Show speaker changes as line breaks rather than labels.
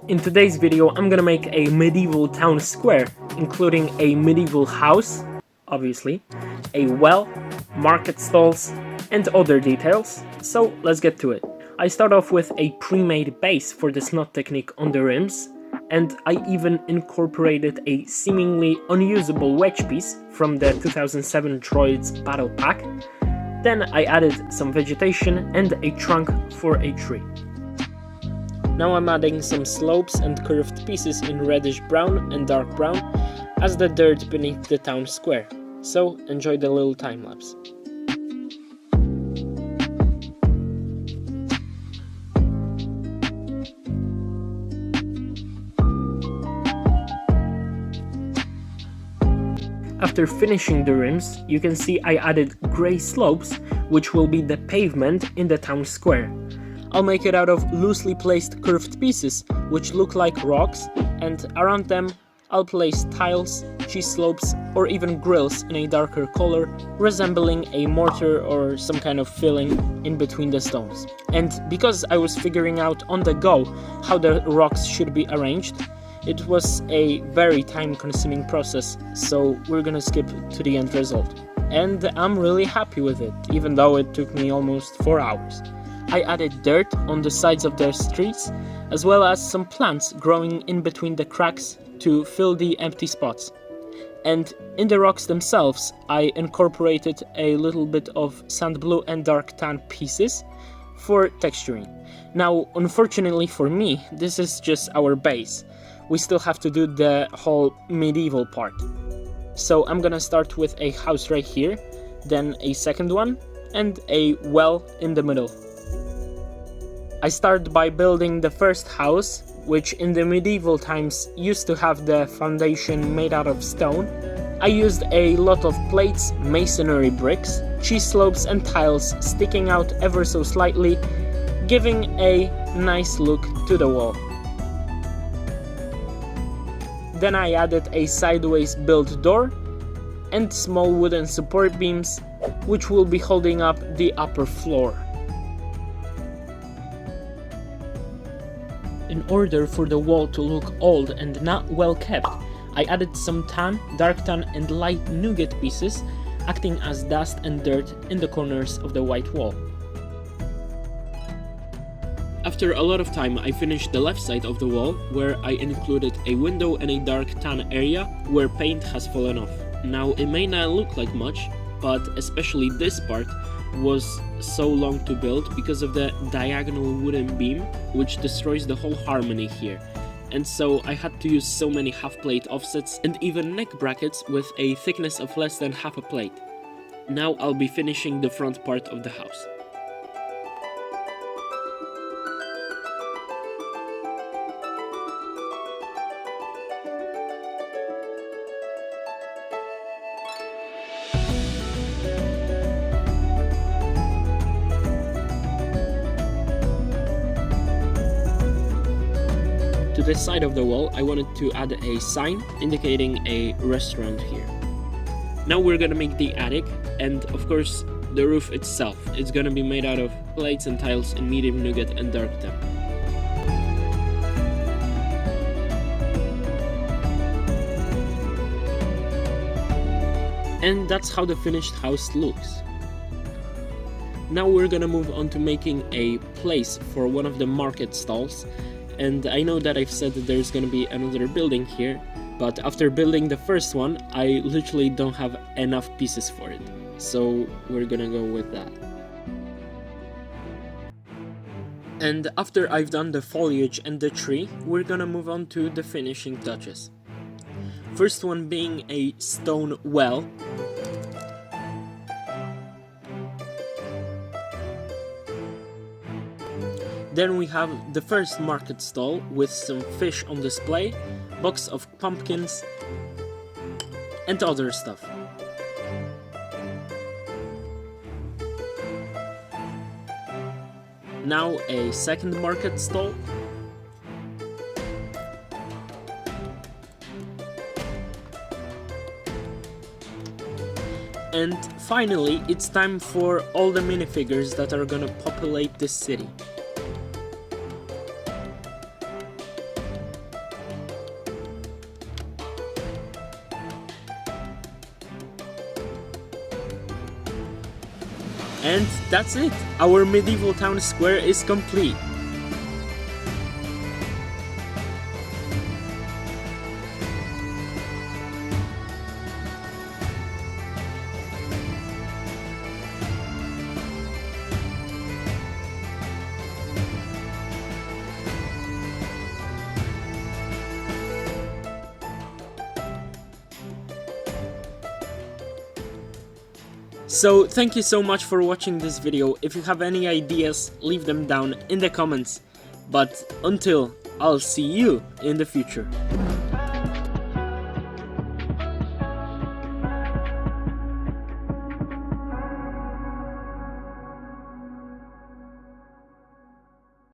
In today's video, I'm gonna make a medieval town square, including a medieval house, obviously, a well, market stalls, and other details, so let's get to it. I start off with a pre-made base for the snot technique on the rims, and I even incorporated a seemingly unusable wedge piece from the 2007 Droids Battle Pack. Then I added some vegetation and a trunk for a tree. Now I'm adding some slopes and curved pieces in reddish brown and dark brown as the dirt beneath the town square, so enjoy the little time lapse. After finishing the rims, you can see I added grey slopes, which will be the pavement in the town square. I'll make it out of loosely placed curved pieces, which look like rocks, and around them I'll place tiles, cheese slopes, or even grills in a darker color, resembling a mortar or some kind of filling in between the stones. And because I was figuring out on the go how the rocks should be arranged, it was a very time-consuming process, so we're gonna skip to the end result. And I'm really happy with it, even though it took me almost 4 hours. I added dirt on the sides of the streets, as well as some plants growing in between the cracks to fill the empty spots. And in the rocks themselves, I incorporated a little bit of sand blue and dark tan pieces for texturing. Now, unfortunately for me, this is just our base. We still have to do the whole medieval part. So I'm gonna start with a house right here, then a second one, and a well in the middle. I start by building the first house, which in the medieval times used to have the foundation made out of stone. I used a lot of plates, masonry bricks, cheese slopes and tiles sticking out ever so slightly, giving a nice look to the wall. Then I added a sideways built door and small wooden support beams, which will be holding up the upper floor. In order for the wall to look old and not well kept, I added some tan, dark tan and light nougat pieces, acting as dust and dirt in the corners of the white wall. After a lot of time, I finished the left side of the wall, where I included a window and a dark tan area where paint has fallen off. Now, it may not look like much, but especially this part was so long to build because of the diagonal wooden beam, which destroys the whole harmony here. And so I had to use so many half-plate offsets and even neck brackets with a thickness of less than half a plate. Now I'll be finishing the front part of the house. To the side of the wall, I wanted to add a sign indicating a restaurant here. Now we're gonna make the attic, and of course the roof itself. It's gonna be made out of plates and tiles in medium nougat and dark tan. And that's how the finished house looks. Now we're gonna move on to making a place for one of the market stalls. And I know that I've said that there's gonna be another building here, but after building the first one, I literally don't have enough pieces for it. So we're gonna go with that. And after I've done the foliage and the tree, we're gonna move on to the finishing touches. First one being a stone well. Then we have the first market stall with some fish on display, box of pumpkins, and other stuff. Now a second market stall. And finally, it's time for all the minifigures that are gonna populate this city. And that's it! Our medieval town square is complete. So thank you so much for watching this video. If you have any ideas, leave them down in the comments. But until, I'll see you in the future.